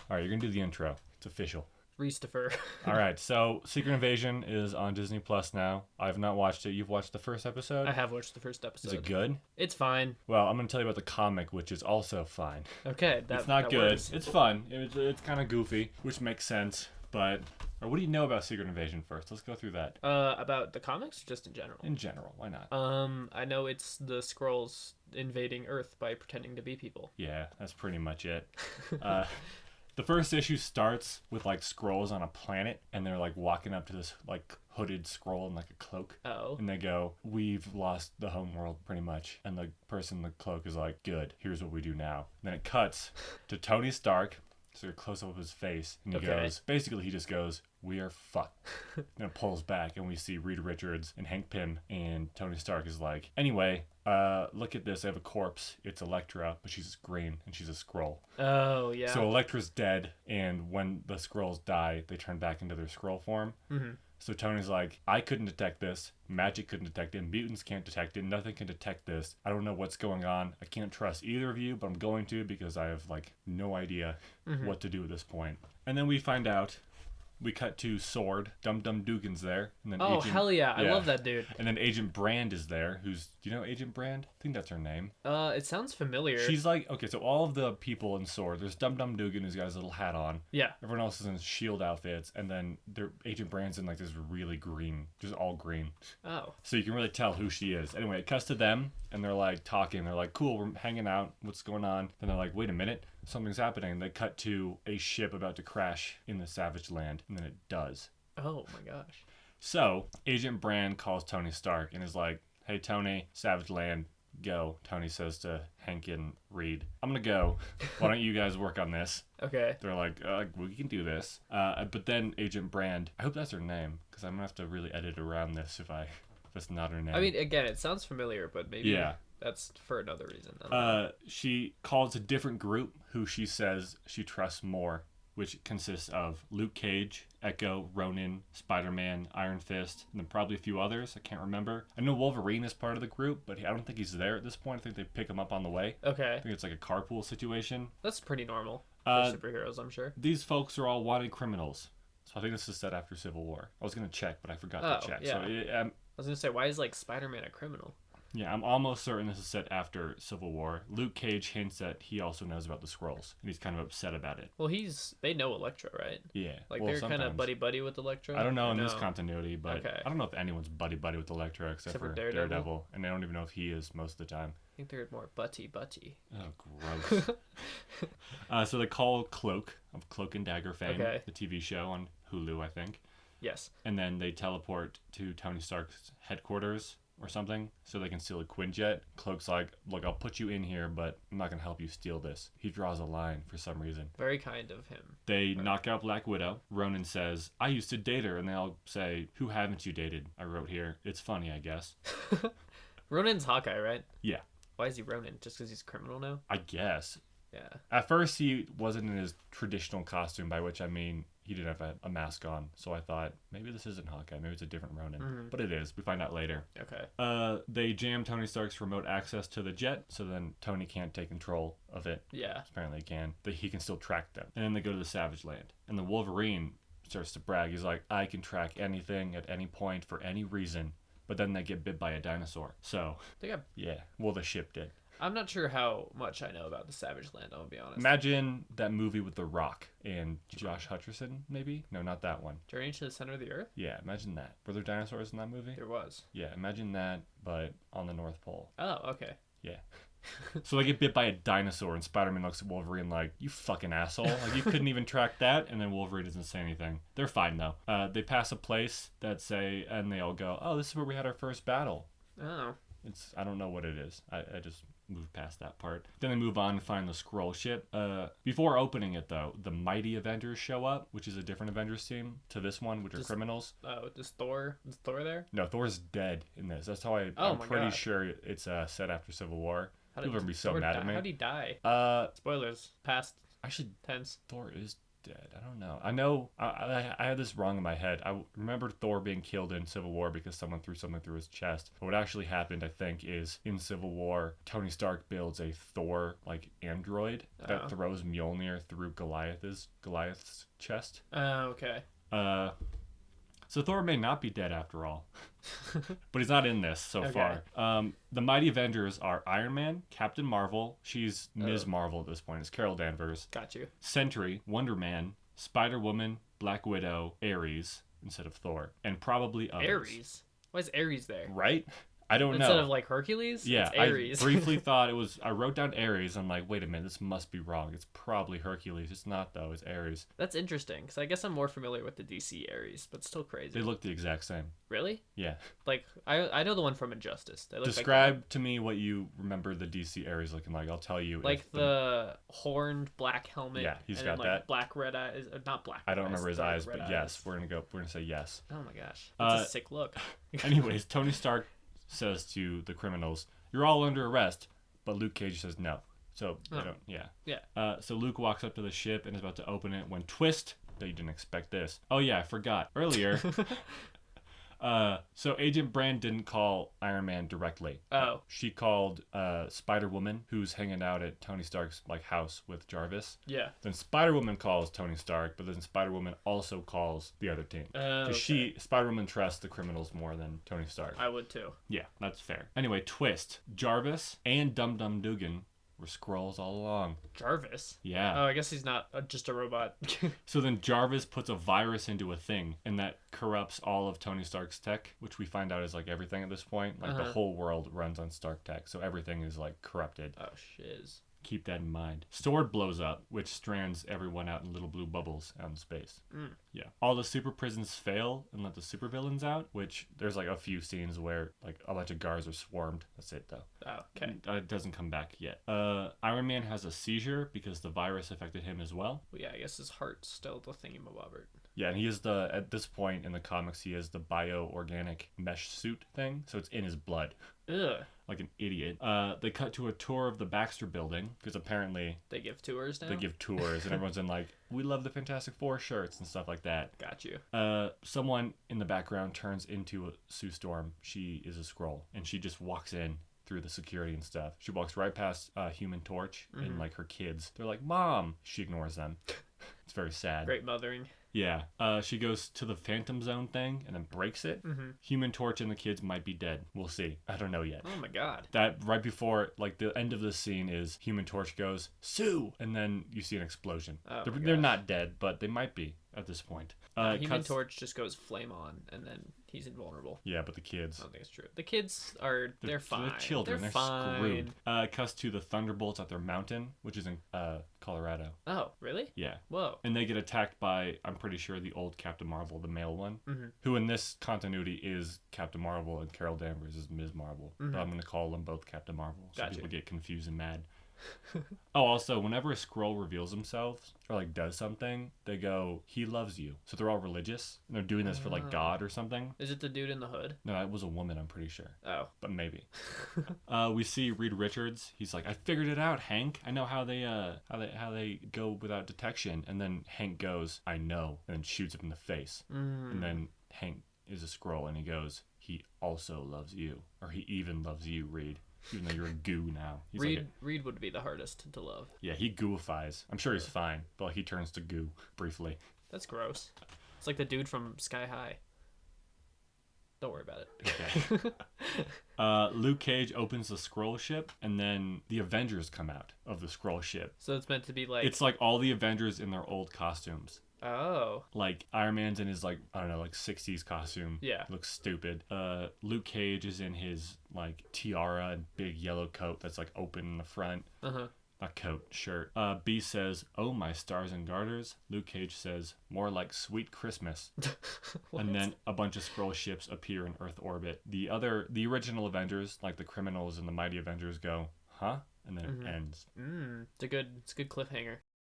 All right, you're going to do the intro. It's official. Rhystopher. All right, so Secret Invasion is on Disney Plus now. I've not watched it. You've watched the first episode? I have watched the first episode. Is it good? It's fine. Well, I'm going to tell you about the comic, which is also fine. Okay, it's not that good. works. It's fun. It's kind of goofy, which makes sense. But, or what do you know about Secret Invasion first? Let's go through that. About the comics, or just in general? In general, why not? I know it's the Skrulls invading Earth by pretending to be people. Yeah, that's pretty much it. The first issue starts with like Skrulls on a planet, and they're like walking up to this like hooded Skrull in like a cloak. Oh. And they go, "We've lost the home world pretty much." And the person in the cloak is like, "Good, here's what we do now." And then it cuts to Tony Stark. So a close up of his face, and he goes, basically he just goes, "We are fucked." And it pulls back, and we see Reed Richards and Hank Pym, and Tony Stark is like, "Anyway, look at this. I have a corpse. It's Elektra, but she's green, and she's a Skrull." Oh, yeah. So Elektra's dead, and when the Skrulls die, they turn back into their Skrull form. Mm-hmm. So Tony's like, "I couldn't detect this. Magic couldn't detect it. Mutants can't detect it. Nothing can detect this. I don't know what's going on. I can't trust either of you, but I'm going to because I have like no idea what to do at this point." And then we find out. We cut to Sword. Dum Dum Dugan's there. And then hell yeah. I love that dude. And then Agent Brand is there. Do you know Agent Brand? I think that's her name. It sounds familiar. She's like, okay, so all of the people in Sword, there's Dum Dum Dugan who's got his little hat on. Yeah. Everyone else is in shield outfits. And then Agent Brand's in like this really green, just all green. Oh. So you can really tell who she is. Anyway, it cuts to them and they're like talking. They're like, "Cool, we're hanging out. What's going on?" Then they're like, "Wait a minute. Something's happening." They cut to a ship about to crash in the Savage Land, and then it does. Oh my gosh. So Agent Brand calls Tony Stark and is like, "Hey Tony, Savage Land, go." Tony says to Hank and Reed, "I'm gonna go. Why don't you guys work on this?" Okay. They're like, "We can do this." But then Agent Brand, I hope that's her name, because I'm gonna have to really edit around this if it's not her name. I mean, again, it sounds familiar, but maybe that's for another reason. She calls a different group who she says she trusts more, which consists of Luke Cage, Echo, Ronin, Spider-Man, Iron Fist, and then probably a few others. I can't remember. I know Wolverine is part of the group, but I don't think he's there at this point. I think they pick him up on the way. Okay. I think it's like a carpool situation. That's pretty normal for superheroes, I'm sure. These folks are all wanted criminals. So I think this is set after Civil War. I was going to check, but I forgot to check. Yeah. So I was going to say, why is like Spider-Man a criminal? Yeah, I'm almost certain this is set after Civil War. Luke Cage hints that he also knows about the Skrulls, and he's kind of upset about it. Well, they know Elektra, right? Yeah. Like, they're kind of buddy-buddy with Elektra? I don't know in this continuity, but okay. I don't know if anyone's buddy-buddy with Elektra except for Daredevil, and I don't even know if he is most of the time. I think they're more butty-butty. Oh, gross. So they call Cloak, of Cloak and Dagger fame, the TV show on Hulu, I think. Yes. And then they teleport to Tony Stark's headquarters or something, so they can steal a Quinjet. Cloak's like, "Look, I'll put you in here, but I'm not going to help you steal this." He draws a line for some reason. Very kind of him. They knock out Black Widow. Ronan says, "I used to date her," and they all say, "Who haven't you dated?" I wrote here. It's funny, I guess. Ronan's Hawkeye, right? Yeah. Why is he Ronan? Just because he's a criminal now? I guess. Yeah. At first, he wasn't in his traditional costume, by which I mean he didn't have a mask on. So I thought, maybe this isn't Hawkeye. Maybe it's a different Ronan. Mm-hmm. But it is. We find out later. Okay. They jam Tony Stark's remote access to the jet, so then Tony can't take control of it. Yeah. Apparently he can. But he can still track them. And then they go to the Savage Land. And the Wolverine starts to brag. He's like, "I can track anything at any point for any reason." But then they get bit by a dinosaur. So, yeah. Well, the ship did. I'm not sure how much I know about the Savage Land, I'll be honest. Imagine that movie with The Rock and Josh Hutcherson, maybe? No, not that one. Journey to the Center of the Earth? Yeah, imagine that. Were there dinosaurs in that movie? There was. Yeah, imagine that, but on the North Pole. Oh, okay. Yeah. So they get bit by a dinosaur, and Spider-Man looks at Wolverine like, "You fucking asshole. Like, you couldn't even track that." And then Wolverine doesn't say anything. They're fine, though. They pass a place and they all go, "Oh, this is where we had our first battle." Oh. I don't know what it is. I just moved past that part. Then they move on and find the Skrull ship. Before opening it, though, the Mighty Avengers show up, which is a different Avengers team to this one, which are criminals. Oh, is Thor there? No, Thor's dead in this. That's how I'm pretty sure it's set after Civil War. People are going to be so mad at me. How'd he die? Spoilers. Past. Actually, tense. Thor is dead. I don't know. I know I had this wrong in my head. I remember Thor being killed in Civil War because someone threw something through his chest. But what actually happened, I think, is in Civil War, Tony Stark builds a Thor like android that throws Mjolnir through Goliath's chest. Oh, okay. So Thor may not be dead after all. But he's not in this so far. The Mighty Avengers are Iron Man, Captain Marvel, she's Ms. Marvel at this point, it's Carol Danvers. Got you. Sentry, Wonder Man, Spider-Woman, Black Widow, Ares instead of Thor, and probably others. Ares? Why is Ares there? Right? I don't know. Instead of like Hercules? Yeah, it's Ares. I briefly thought it was. I wrote down Ares. I'm like, wait a minute, this must be wrong. It's probably Hercules. It's not though. It's Ares. That's interesting because I guess I'm more familiar with the DC Ares, but still crazy. They look the exact same. Really? Yeah. Like I know the one from Injustice. They look Describe to me what you remember the DC Ares looking like. I'll tell you. Like the horned black helmet. Yeah, he's and got then, like, that. Black red eyes. Not black. I don't remember his eyes, but eyes. yes, we're gonna say yes. Oh my gosh, that's a sick look. Anyways, Tony Stark says to the criminals, "You're all under arrest," but Luke Cage says no. So they don't. Yeah. So Luke walks up to the ship and is about to open it when twist. That you didn't expect this. Oh yeah, I forgot earlier. So Agent Brand didn't call Iron Man directly. Oh. She called Spider-Woman, who's hanging out at Tony Stark's like house with Jarvis. Yeah. Then Spider-Woman calls Tony Stark, but then Spider-Woman also calls the other team. Okay. Spider-Woman trusts the criminals more than Tony Stark. I would too. Yeah, that's fair. Anyway, twist. Jarvis and Dum Dum Dugan were Skrulls all along. Jarvis? Yeah. Oh, I guess he's not just a robot. So then Jarvis puts a virus into a thing, and that corrupts all of Tony Stark's tech, which we find out is like everything at this point. Like the whole world runs on Stark tech, so everything is like corrupted. Oh, shiz. Keep that in mind. Sword blows up, which strands everyone out in little blue bubbles out in space. Yeah. All the super prisons fail and let the supervillains out, which there's like a few scenes where like a bunch of guards are swarmed. That's it though. Oh, okay. It doesn't come back yet. Iron Man has a seizure because the virus affected him as well. Well, yeah, I guess his heart's still the thingamabobber. Yeah, and he is at this point in the comics, he is the bio-organic mesh suit thing, so it's in his blood. Ugh. Like an idiot. They cut to a tour of the Baxter building, because apparently... They give tours now? They give tours, and everyone's in like, we love the Fantastic Four shirts and stuff like that. Got you. Someone in the background turns into Sue Storm. She is a Skrull, and she just walks in through the security and stuff. She walks right past Human Torch and like her kids. They're like, Mom! She ignores them. It's very sad. Great mothering. Yeah. She goes to the Phantom Zone thing and then breaks it. Human Torch and the kids might be dead. We'll see. I don't know yet. Oh my god. That right before, like, the end of the scene is Human Torch goes, Sue! And then you see an explosion. Oh they're not dead, but they might be at this point. Human Torch just goes flame on and then he's invulnerable. Yeah, but the kids. I don't think it's true. The kids they're fine. They're children. They're fine. screwed. Cuts to the Thunderbolts at their mountain, which is in Colorado. Oh, really? Yeah. Whoa. And they get attacked by, I'm pretty sure, the old Captain Marvel, the male one, who in this continuity is Captain Marvel and Carol Danvers is Ms. Marvel. But I'm going to call them both Captain Marvel so people get confused and mad. Oh, also, whenever a Skrull reveals themselves or like does something, they go, "He loves you." So they're all religious. And they're doing this for like God or something. Is it the dude in the hood? No, it was a woman. I'm pretty sure. Oh, but maybe. We see Reed Richards. He's like, "I figured it out, Hank. I know how they go without detection." And then Hank goes, "I know," and then shoots him in the face. And then Hank is a Skrull, and he goes, "He also loves you, or he even loves you, Reed." Even though you're a goo now. Reed would be the hardest to love. Yeah, he gooifies. I'm sure he's fine, but like, he turns to goo briefly. That's gross. It's like the dude from Sky High. Don't worry about it. Okay. Luke Cage opens the Skrull ship, and then the Avengers come out of the Skrull ship. So it's meant to be like... It's like all the Avengers in their old costumes. Oh. Like Iron Man's in his like, I don't know, like 60s costume. Yeah. Looks stupid. Luke Cage is in his like tiara and big yellow coat that's like open in the front. Not coat, shirt. B says, "Oh, my stars and garters." Luke Cage says, "More like sweet Christmas." And then a bunch of Skrull ships appear in Earth orbit. The original Avengers, like the criminals and the Mighty Avengers, go, "Huh?" And then it ends. It's a good cliffhanger.